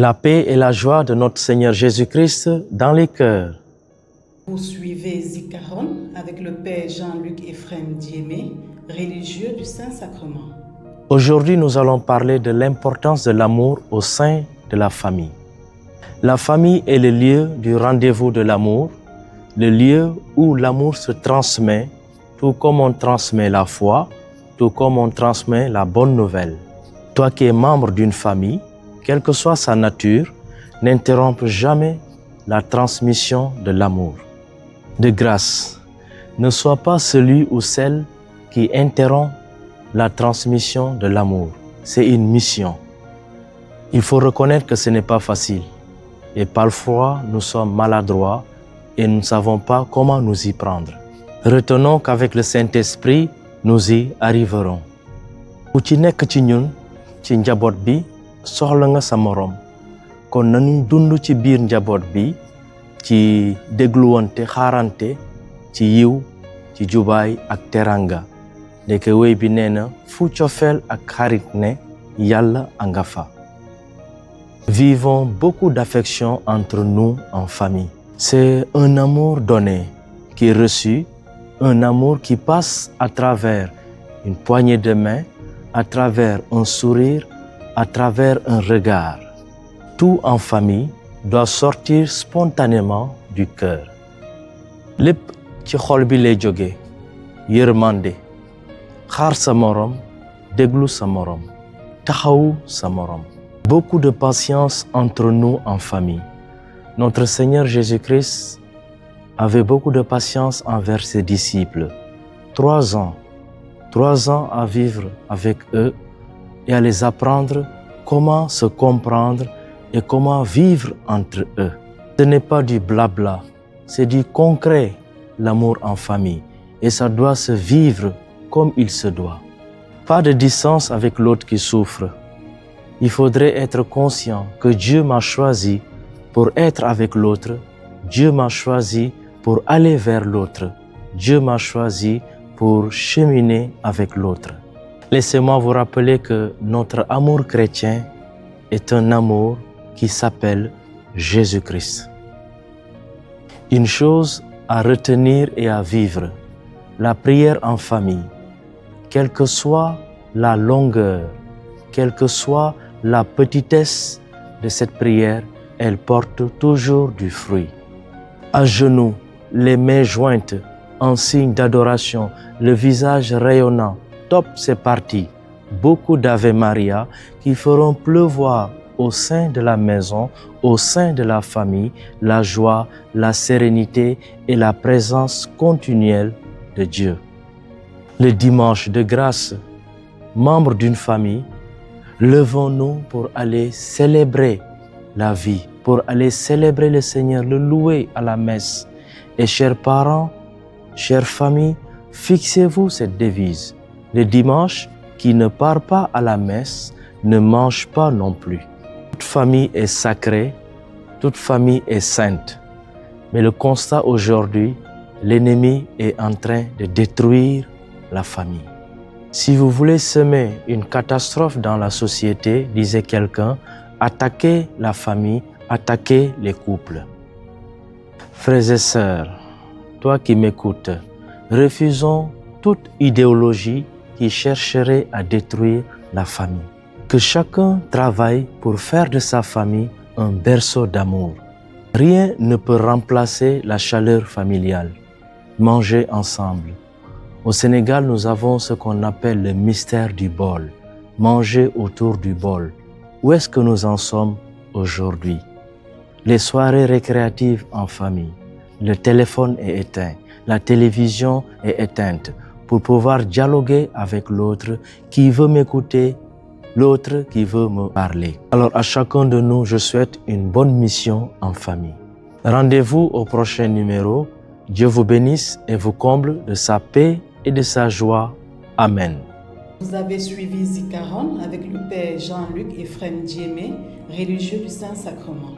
La paix et la joie de notre Seigneur Jésus-Christ dans les cœurs. Vous suivez Zikaron avec le Père Jean-Luc Ephrem Diémé, religieux du Saint-Sacrement. Aujourd'hui, nous allons parler de l'importance de l'amour au sein de la famille. La famille est le lieu du rendez-vous de l'amour, le lieu où l'amour se transmet, tout comme on transmet la foi, tout comme on transmet la bonne nouvelle. Toi qui es membre d'une famille, quelle que soit sa nature, n'interromps jamais la transmission de l'amour. De grâce, ne sois pas celui ou celle qui interrompt la transmission de l'amour. C'est une mission. Il faut reconnaître que ce n'est pas facile. Et parfois, nous sommes maladroits et nous ne savons pas comment nous y prendre. Retenons qu'avec le Saint-Esprit, nous y arriverons. Ku ci nekk ci ñun ci njaboot bi soxla nga sa morom kon nañu dund ci biir njaboot bi ci dégluwante xaarante ci yiw ci jubaay ak teranga ndeke wéy bi nee na fu cofeel ak xarit ne Yàlla a nga fa. Vivons beaucoup d'affection entre nous en famille. C'est un amour donné qui est reçu, un amour qui passe à travers une poignée de main, à travers un sourire, à travers un regard. Tout en famille doit sortir spontanément du cœur. Lépp ci xol bi lay jóge, yërmande, xaar sa morom, déglu sa morom, taxawu sa morom. Beaucoup de patience entre nous en famille. Notre Seigneur Jésus-Christ avait beaucoup de patience envers ses disciples. 3 ans à vivre avec eux et à les apprendre comment se comprendre et comment vivre entre eux. Ce n'est pas du blabla, c'est du concret, l'amour en famille. Et ça doit se vivre comme il se doit. Pas de distance avec l'autre qui souffre. Il faudrait être conscient que Dieu m'a choisi pour être avec l'autre. Dieu m'a choisi pour aller vers l'autre. Dieu m'a choisi pour cheminer avec l'autre. Laissez-moi vous rappeler que notre amour chrétien est un amour qui s'appelle Jésus-Christ. Une chose à retenir et à vivre, la prière en famille, quelle que soit la longueur, quelle que soit la petitesse de cette prière, elle porte toujours du fruit. À genoux, les mains jointes, en signe d'adoration, le visage rayonnant, top, c'est parti. Beaucoup d'Ave Maria qui feront pleuvoir au sein de la maison, au sein de la famille, la joie, la sérénité et la présence continuelle de Dieu. Le dimanche de grâce, membres d'une famille, levons-nous pour aller célébrer la vie, pour aller célébrer le Seigneur, le louer à la messe. Et chers parents, chères familles, fixez-vous cette devise. Le dimanche, qui ne part pas à la messe, ne mange pas non plus. Toute famille est sacrée, toute famille est sainte. Mais le constat aujourd'hui, l'ennemi est en train de détruire la famille. Si vous voulez semer une catastrophe dans la société, disait quelqu'un, attaquez la famille, attaquez les couples. Frères et sœurs, toi qui m'écoutes, refusons toute idéologie qui chercherait à détruire la famille. Que chacun travaille pour faire de sa famille un berceau d'amour. Rien ne peut remplacer la chaleur familiale. Manger ensemble. Au Sénégal, nous avons ce qu'on appelle le mystère du bol. Manger autour du bol. Où est-ce que nous en sommes aujourd'hui? Les soirées récréatives en famille. Le téléphone est éteint. La télévision est éteinte. Pour pouvoir dialoguer avec l'autre qui veut m'écouter, l'autre qui veut me parler. Alors à chacun de nous, je souhaite une bonne mission en famille. Rendez-vous au prochain numéro. Dieu vous bénisse et vous comble de sa paix et de sa joie. Amen. Vous avez suivi Zikaron avec le Père Jean-Luc Ephrem Diémé, religieux du Saint-Sacrement.